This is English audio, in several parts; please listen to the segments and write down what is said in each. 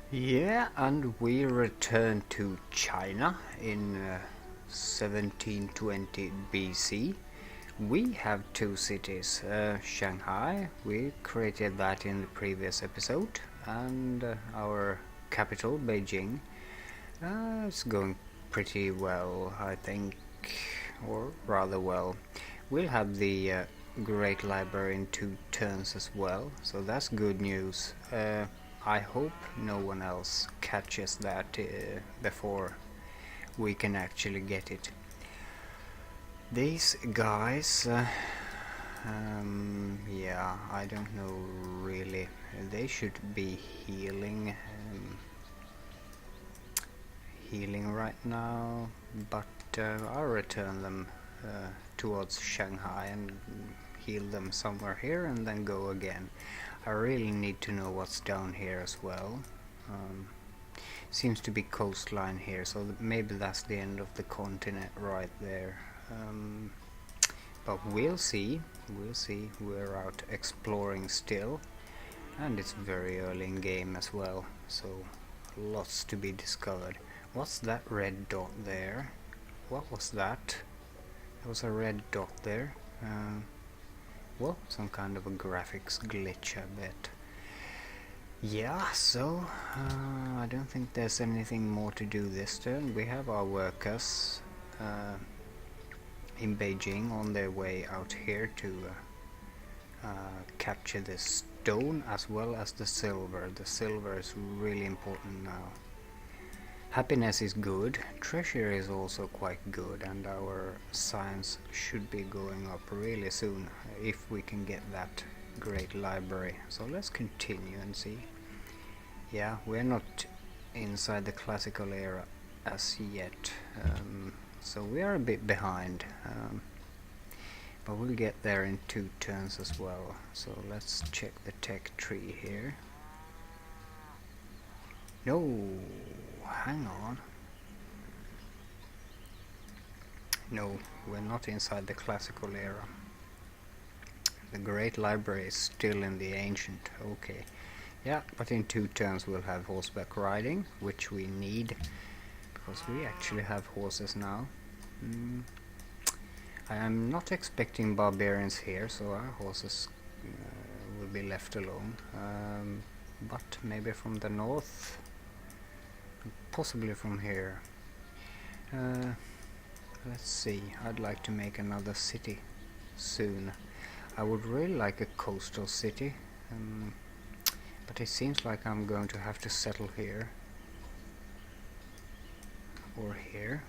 Yeah, and we return to China in 1720 BC. We have two cities, Shanghai, we created that in the previous episode, and our capital, Beijing. It's going pretty well, I think, or rather well. We'll have the Great Library in 2 turns as well, so that's good news. I hope no one else catches that before we can actually get it. These guys, yeah, I don't know really. They should be healing right now, but I'll return them towards Shanghai and heal them somewhere here and then go again. I really need to know what's down here as well. Seems to be coastline here, so maybe that's the end of the continent right there. But we'll see. We're out exploring still, and it's very early in game as well, so lots to be discovered. What's that red dot there? What was that? There was a red dot there. Well, some kind of a graphics glitch, I bet. Yeah, so I don't think there's anything more to do this turn. We have our workers in Beijing on their way out here to capture the stone as well as the silver. The silver is really important now. Happiness is good, treasure is also quite good, and our science should be going up really soon if we can get that great library. So let's continue and see. Yeah, we're not inside the classical era as yet, so we are a bit behind, but we'll get there in 2 turns as well. So let's check the tech tree here. No, hang on. No, we're not inside the classical era. The great library is still in the ancient. Okay. Yeah, but in 2 turns we'll have horseback riding, which we need, because we actually have horses now. I am not expecting barbarians here, so our horses will be left alone. But maybe from the north, possibly from here. Let's see, I'd like to make another city soon. I would really like a coastal city, but it seems like I'm going to have to settle here or here.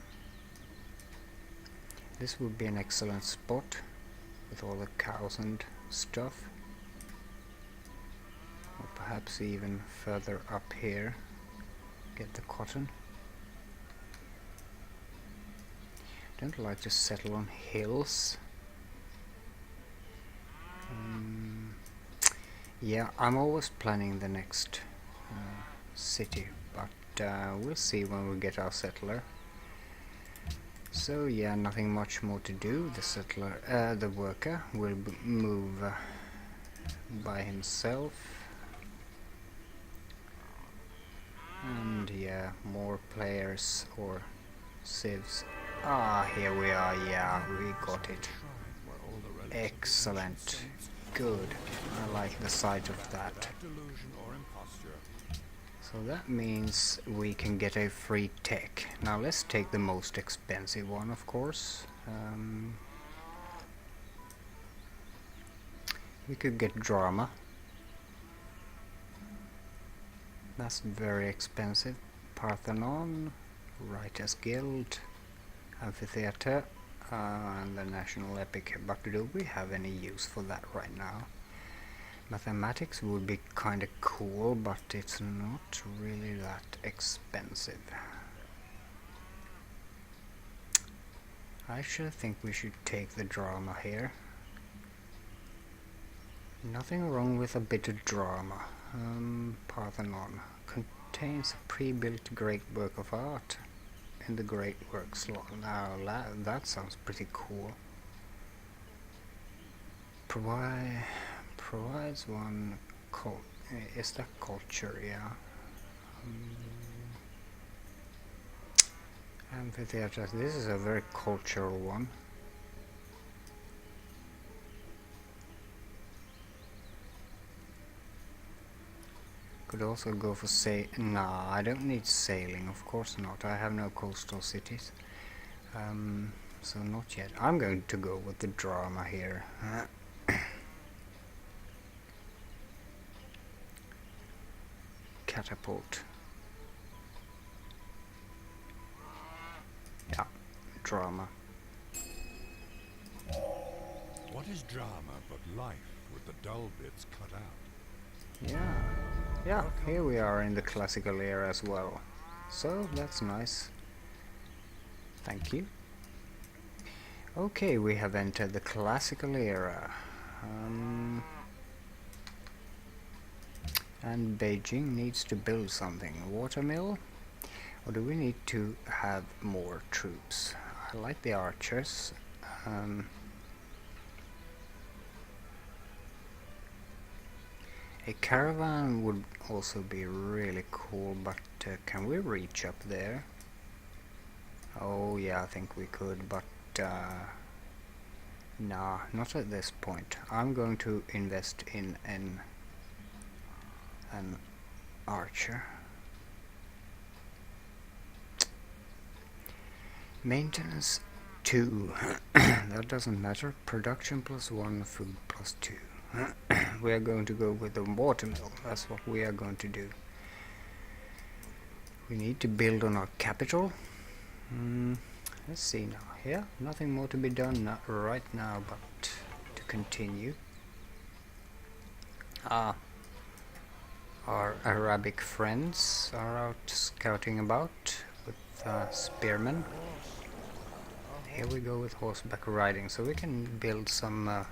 This would be an excellent spot with all the cows and stuff, or perhaps even further up here, get the cotton. Don't like to settle on hills. Yeah, I'm always planning the next city, but we'll see when we get our settler. So yeah, nothing much more to do. The settler, the worker will move by himself, and yeah, more players or civs. Ah, here we are. Yeah, we got it. Excellent. Good. I like the sight of that. So that means we can get a free tech. Now let's take the most expensive one, of course. We could get drama. That's very expensive. Parthenon, Writers Guild, Amphitheater, and the National Epic. But do we have any use for that right now? Mathematics would be kinda cool, but it's not really that expensive. I actually think we should take the drama here. Nothing wrong with a bit of drama. Parthenon contains a pre-built great work of art in the great work slot. Now that sounds pretty cool. Provides one is that culture? Yeah, Amphitheater. This is a very cultural one. Could also go for Nah, I don't need sailing, of course not. I have no coastal cities. So not yet. I'm going to go with the drama here. Catapult. Yeah, drama. What is drama but life with the dull bits cut out? Yeah, here we are in the classical era as well. So that's nice. Thank you. Okay, we have entered the classical era. And Beijing needs to build something. A watermill? Or do we need to have more troops? I like the archers. A caravan would also be really cool, but can we reach up there? Oh yeah, I think we could, but nah, not at this point. I'm going to invest in an archer. Maintenance 2. That doesn't matter. Production +1, food +2. We are going to go with the watermill. That's what we are going to do. We need to build on our capital. Let's see now. Yeah, nothing more to be done right now, but to continue. Our Arabic friends are out scouting about with spearmen. Here we go with horseback riding, so we can build some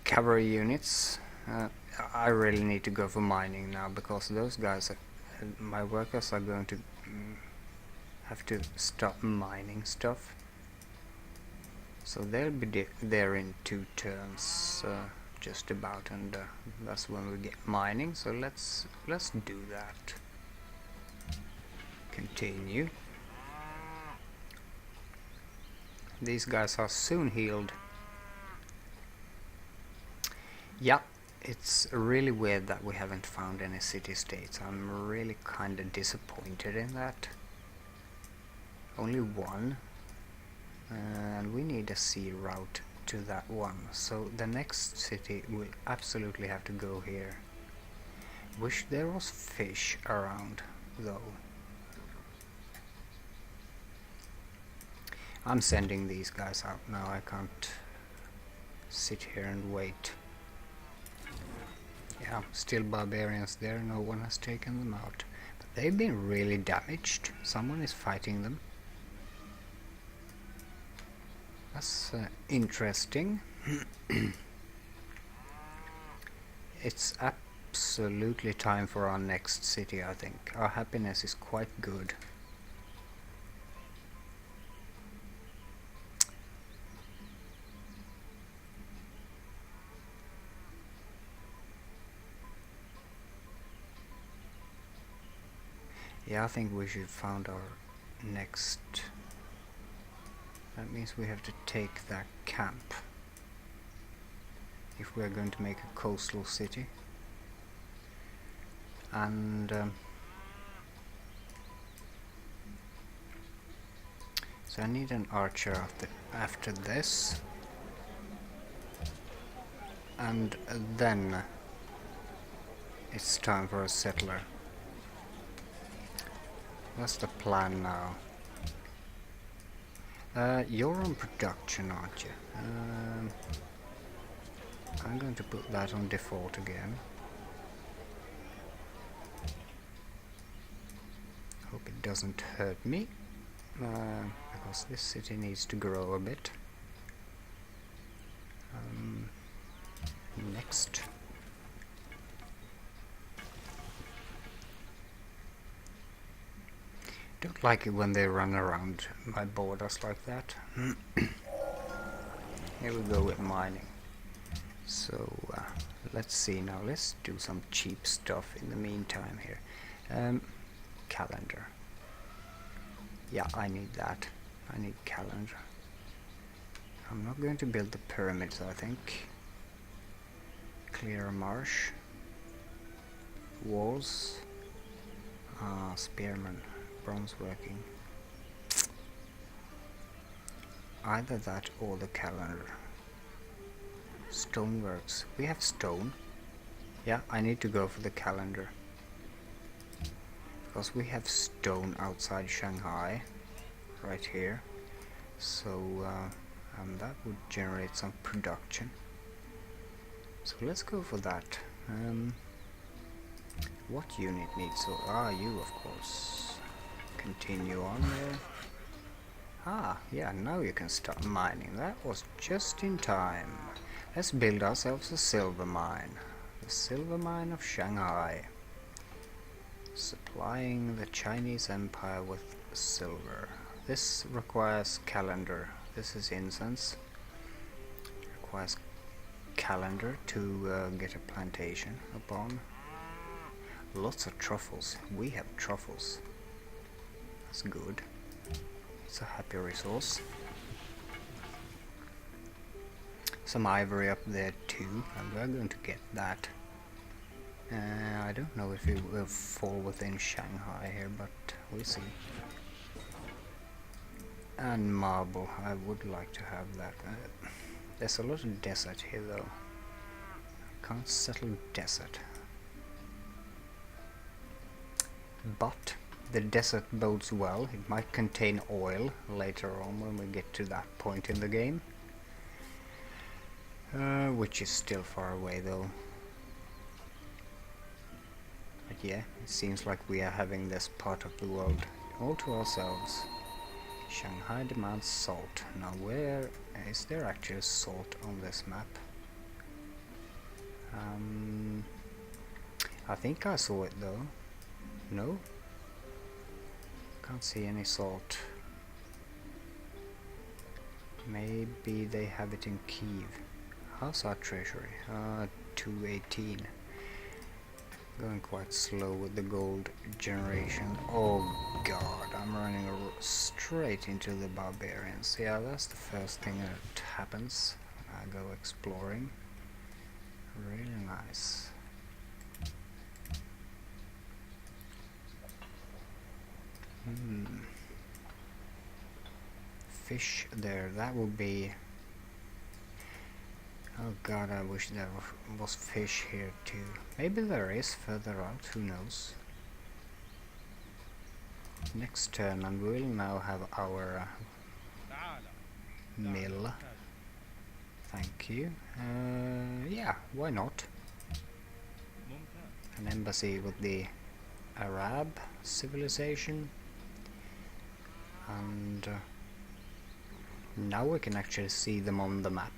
cavalry units. I really need to go for mining now, because those guys, my workers, are going to have to stop mining stuff. So they'll be there in 2 turns, just about, and that's when we get mining. So let's do that. Continue. These guys are soon healed. Yeah, it's really weird that we haven't found any city-states. I'm really kinda disappointed in that. Only one. And we need a sea route to that one. So the next city will absolutely have to go here. Wish there was fish around, though. I'm sending these guys out now. I can't sit here and wait. Yeah, still barbarians there. No one has taken them out. But they've been really damaged. Someone is fighting them. That's interesting. It's absolutely time for our next city, I think. Our happiness is quite good. Yeah, I think we should found our next. That means we have to take that camp if we're going to make a coastal city. And so I need an archer after this, and then it's time for a settler. That's the plan now. You're on production, aren't you? I'm going to put that on default again. Hope it doesn't hurt me, because this city needs to grow a bit. Next. Don't like it when they run around my borders like that. Here we go with mining. So let's see now. Let's do some cheap stuff in the meantime here. Calendar. Yeah, I need that. I need calendar. I'm not going to build the pyramids, I think. Clear marsh. Walls. Spearman. Bronze working. Either that or the calendar. Stoneworks. We have stone. Yeah, I need to go for the calendar. Because we have stone outside Shanghai. Right here. So, that would generate some production. So let's go for that. What unit needs so? You of course. Continue on there. Yeah, now you can start mining. That was just in time. Let's build ourselves a silver mine. The silver mine of Shanghai. Supplying the Chinese Empire with silver. This requires calendar. This is incense. Requires calendar to get a plantation upon. Lots of truffles. We have truffles. That's good. It's a happy resource. Some ivory up there too, and we're going to get that. I don't know if it will fall within Shanghai here, but we'll see. And marble, I would like to have that. There's a lot of desert here though. Can't settle desert. But the desert bodes well. It might contain oil later on when we get to that point in the game. Which is still far away though. But yeah, it seems like we are having this part of the world all to ourselves. Shanghai demands salt. Now where is there actually salt on this map? I think I saw it though. No? Can't see any salt. Maybe they have it in Kiev. How's our treasury? 218. Going quite slow with the gold generation. Oh god, I'm running straight into the barbarians. Yeah, that's the first thing that happens when I go exploring. Really nice. Fish there, that would be... Oh god, I wish there was fish here too. Maybe there is further out, who knows. Next turn, and we'll now have our mill. Thank you. Yeah, why not? An embassy with the Arab civilization. And now we can actually see them on the map.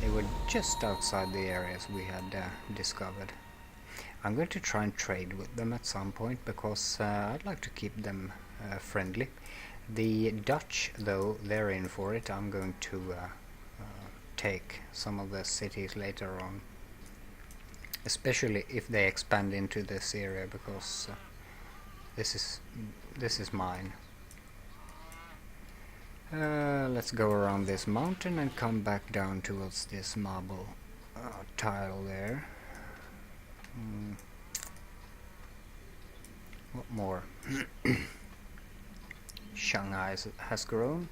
They were just outside the areas we had discovered. I'm going to try and trade with them at some point because I'd like to keep them friendly. The Dutch, though, they're in for it. I'm going to take some of the cities later on, especially if they expand into this area, because this is mine. Let's go around this mountain and come back down towards this marble tile there. What more? Shanghai has grown.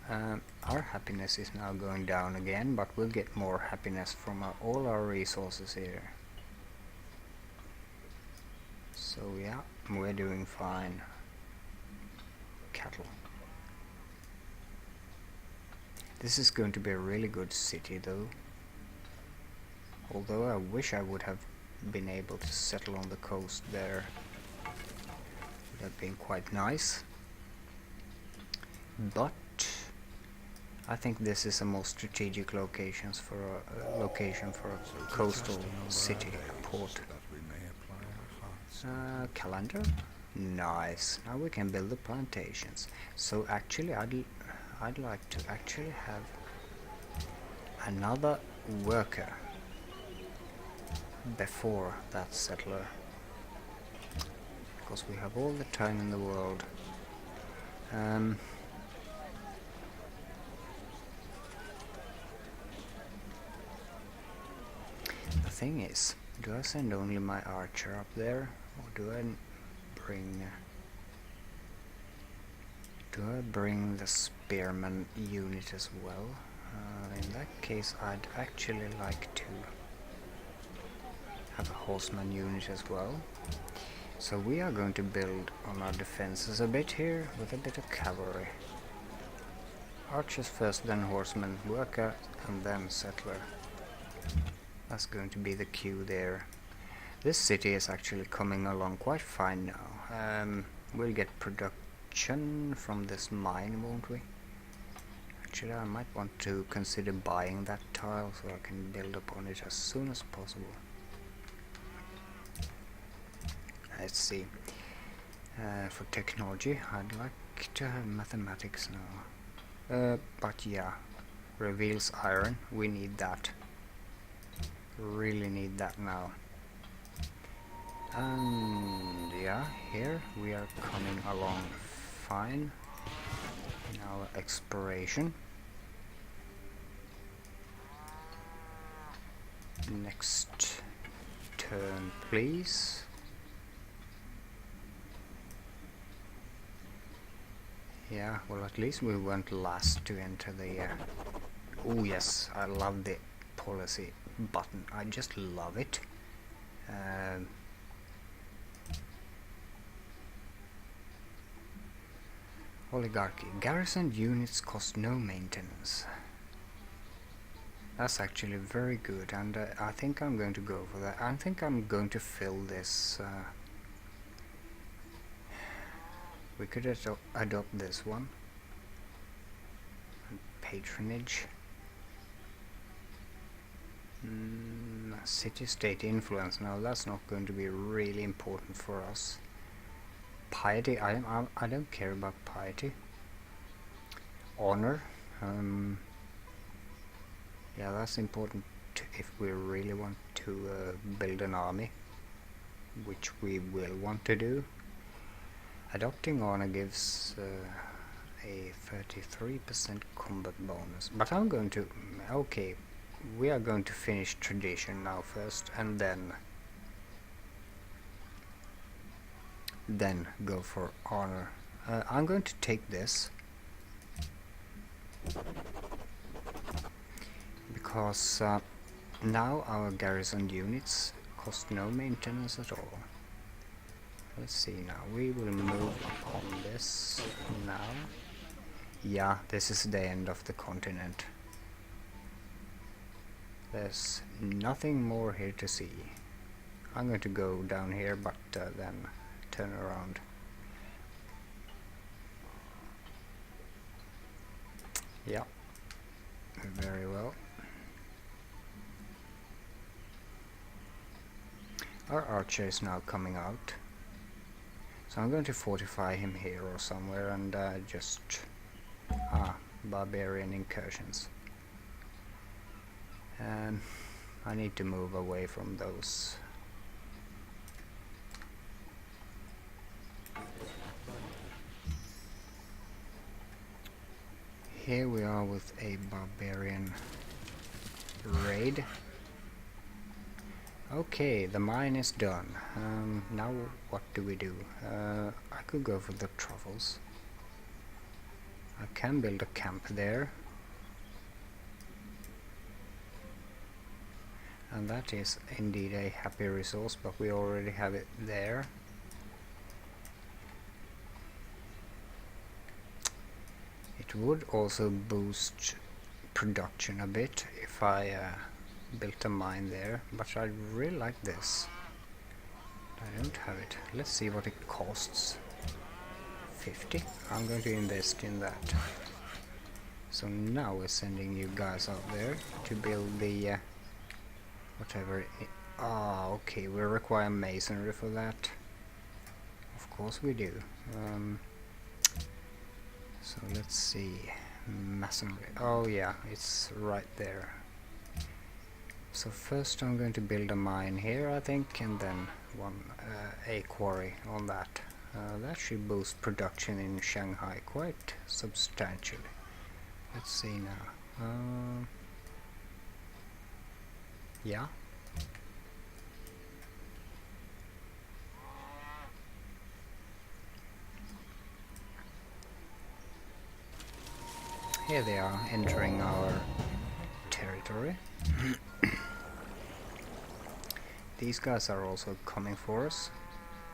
Our happiness is now going down again, but we'll get more happiness from all our resources here. So yeah, we're doing fine. Cattle. This is going to be a really good city though. Although I wish I would have been able to settle on the coast there. Would have been quite nice. But I think this is a more strategic location for a coastal city, a port. Calendar? Nice. Now we can build the plantations. So actually I'd like to actually have another worker before that settler. because we have all the time in the world. The thing is, do I send only my archer up there, or do I bring the spearman unit as well? In that case, I'd actually like to have a horseman unit as well. So we are going to build on our defenses a bit here with a bit of cavalry. Archers first, then horsemen, worker, and then settler. That's going to be the queue there. This city is actually coming along quite fine now. We'll get production from this mine, won't we? Actually, I might want to consider buying that tile so I can build upon it as soon as possible. Let's see. For technology, I'd like to have mathematics now. But yeah, reveals iron. We need that. Really need that now. And yeah, here we are coming along fine in our exploration. Next turn, please. Yeah, well, at least we weren't last to enter the... Oh yes, I love the policy button. I just love it. Oligarchy. Garrison units cost no maintenance. That's actually very good, and I think I'm going to go for that. I think I'm going to fill this... we could adopt this one. And patronage. City-state influence. Now that's not going to be really important for us. Piety. I don't care about piety. Honor. Yeah, that's important if we really want to build an army, which we will want to do. Adopting honor gives a 33% combat bonus, but I'm going to... okay, we are going to finish tradition now first, and then go for honor. I'm going to take this because now our garrison units cost no maintenance at all. Let's see now, we will move upon this now. Yeah, this is the end of the continent. There's nothing more here to see. I'm going to go down here, but then turn around. Yeah, very well. Our archer is now coming out. So I'm going to fortify him here or somewhere and just... barbarian incursions. I need to move away from those. Here we are with a barbarian raid. Okay, the mine is done. Now what do we do? I could go for the truffles. I can build a camp there. And that is indeed a happy resource, but we already have it there. It would also boost production a bit if I built a mine there, but I really like this. I don't have it. Let's see what it costs. 50. I'm going to invest in that. So now we're sending you guys out there to build the whatever. Okay, we require masonry for that. Of course we do. So let's see. Masonry. Oh yeah, it's right there. So first I'm going to build a mine here, I think, and then a quarry on that. That should boost production in Shanghai quite substantially. Let's see now. Yeah. Here they are, entering our territory. These guys are also coming for us.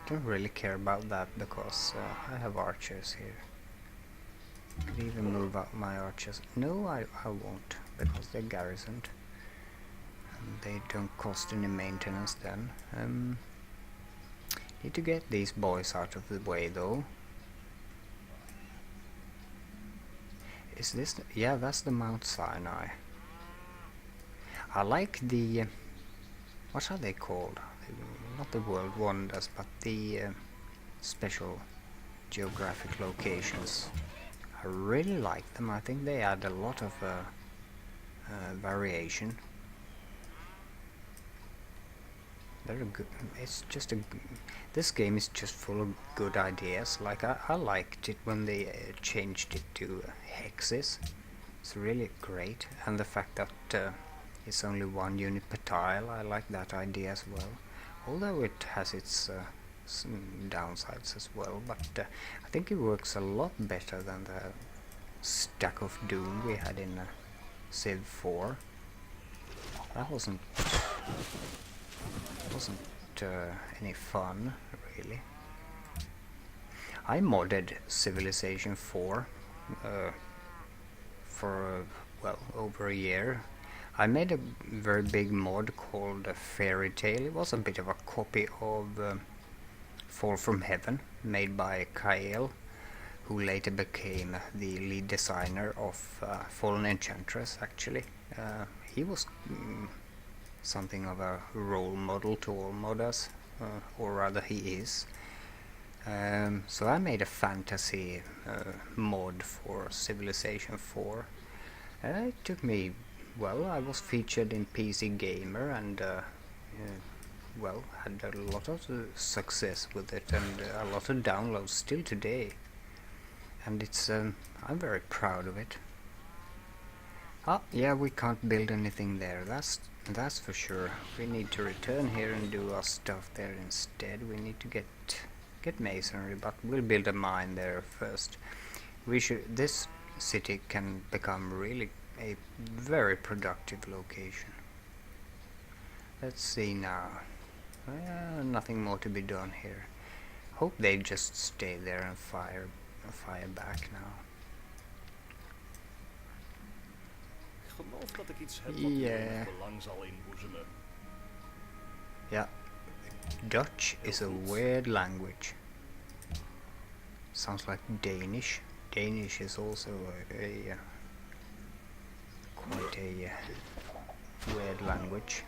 Don't really care about that because I have archers here. Could even move up my archers. No, I won't, because they're garrisoned. And they don't cost any maintenance then. Need to get these boys out of the way though. Is this... yeah, that's the Mount Sinai. I like the... what are they called? Not the world wonders, but the special geographic locations. I really like them. I think they add a lot of variation. They're good. It's just a... this game is just full of good ideas. Like I liked it when they changed it to hexes. It's really great, and the fact that it's only one unit per tile. I like that idea as well. Although it has its some downsides as well, but I think it works a lot better than the stack of doom we had in Civ 4. That wasn't any fun, really. I modded Civilization 4 for well, over a year. I made a very big mod called Fairy Tale. It was a bit of a copy of Fall from Heaven, made by Kael, who later became the lead designer of Fallen Enchantress, actually. He was something of a role model to all modders, or rather he is. So I made a fantasy mod for Civilization 4. It took me... well, I was featured in PC Gamer and well, had a lot of success with it and a lot of downloads still today. And it's I'm very proud of it. Ah, yeah, we can't build anything there. That's for sure. We need to return here and do our stuff there instead. We need to get masonry, but we'll build a mine there first. This city can become really a very productive location. Let's see now. Nothing more to be done here. Hope they just stay there and fire back now. Ik geloof dat ik iets heb wat hier belang zal inboezemen. Yeah. Dutch is a weird language. Sounds like Danish. Danish is also quite a weird language.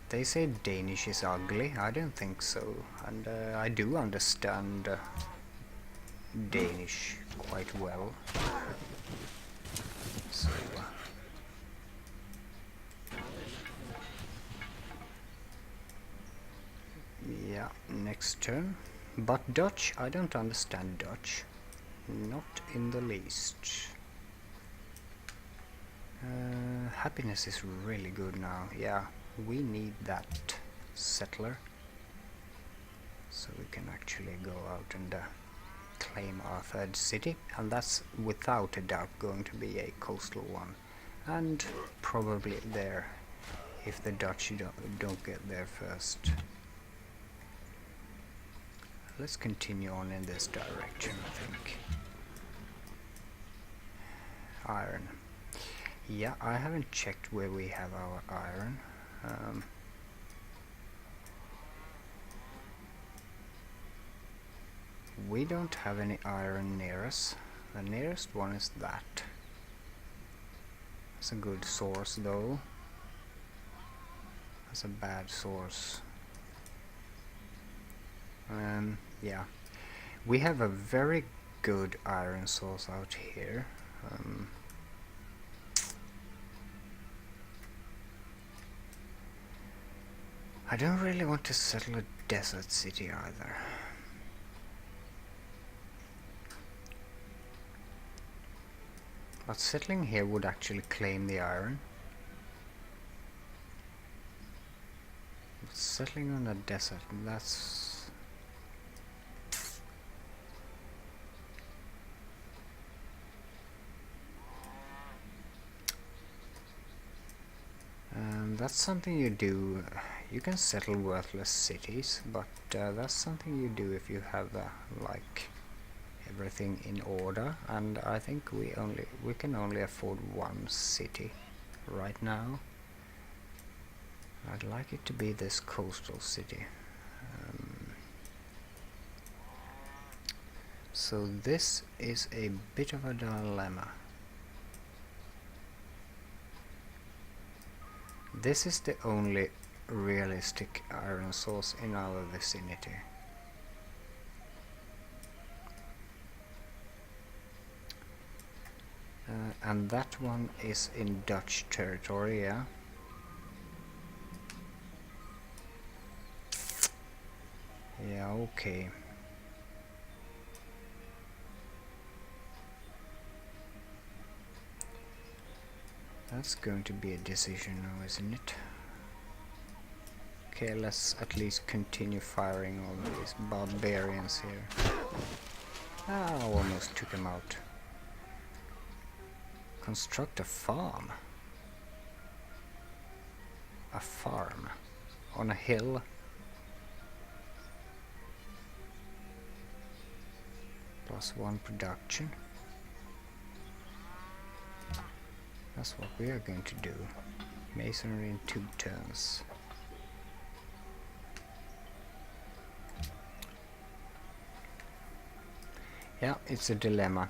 They say Danish is ugly. I don't think so, and I do understand Danish quite well. So yeah, next turn. But Dutch, I don't understand Dutch. Not in the least. Happiness is really good now. Yeah, we need that settler. So we can actually go out and claim our third city. And that's without a doubt going to be a coastal one. And probably there, if the Dutch don't get there first. Let's continue on in this direction, I think. Iron. Yeah, I haven't checked where we have our iron. We don't have any iron near us. The nearest one is that. That's a good source though. That's a bad source. Yeah. We have a very good iron source out here. I don't really want to settle a desert city either. But settling here would actually claim the iron. But settling on a desert, that's... that's something you do. You can settle worthless cities, but that's something you do if you have like everything in order. And I think we can only afford one city right now. I'd like it to be this coastal city. So this is a bit of a dilemma. This is the only realistic iron source in our vicinity. And that one is in Dutch territory, yeah? Yeah, okay. That's going to be a decision now, isn't it? Okay, let's at least continue firing on these barbarians here. Ah, I almost took him out. Construct a farm. A farm on a hill. +1 production. That's what we are going to do. Masonry in 2 turns. Yeah, it's a dilemma.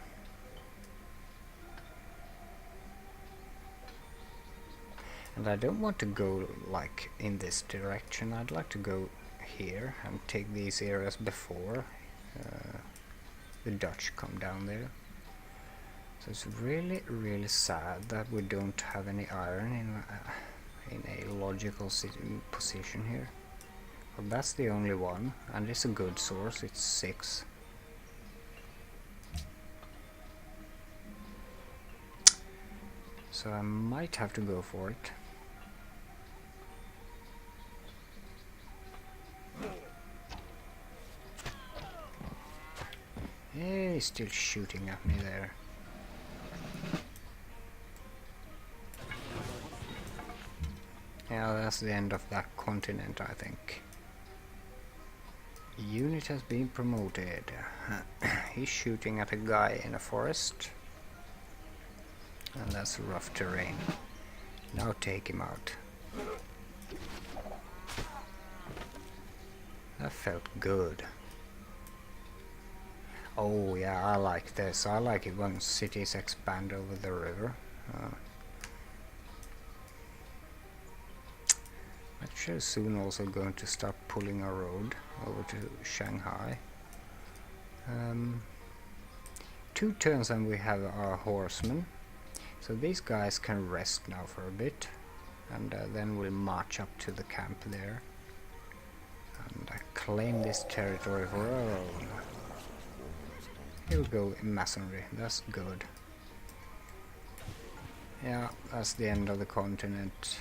And I don't want to go like in this direction. I'd like to go here and take these areas before the Dutch come down there. So it's really, really sad that we don't have any iron in a logical position here. Well, that's the only one, and it's a good source. It's 6. So I might have to go for it. Yeah, he's still shooting at me there. Yeah, that's the end of that continent, I think. Unit has been promoted. He's shooting at a guy in a forest. And that's rough terrain. Now take him out. That felt good. Oh yeah, I like this. I like it when cities expand over the river. Actually soon also going to start pulling a road over to Shanghai. 2 turns and we have our horsemen. So these guys can rest now for a bit. And then we'll march up to the camp there. And claim this territory for our own. Here we go in masonry. That's good. Yeah, that's the end of the continent.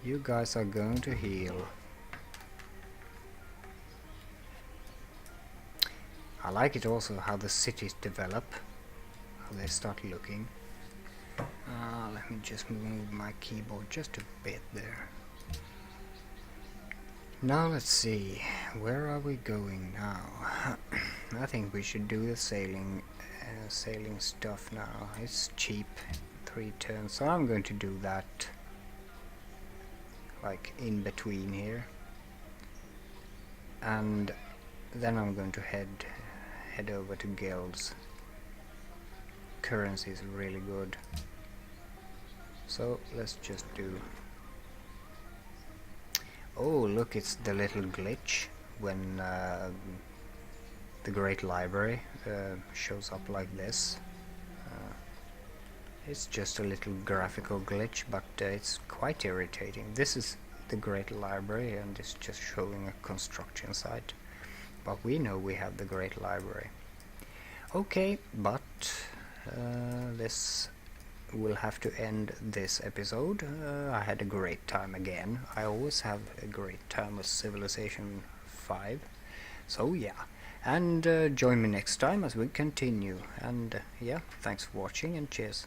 You guys are going to heal. I like it also how the cities develop, how they start looking. Let me just move my keyboard just a bit there. Now let's see, where are we going now? I think we should do the sailing stuff now. It's cheap, 3 turns, so I'm going to do that. Like in between here, and then I'm going to head over to guilds. Currency is really good, so let's just do. Oh look, it's the little glitch when the Great Library shows up like this. It's just a little graphical glitch, but it's quite irritating. This is the Great Library and it's just showing a construction site. But we know we have the Great Library. Okay, but this will have to end this episode. I had a great time again. I always have a great time with Civilization 5. So yeah, and join me next time as we continue. And yeah, thanks for watching and cheers.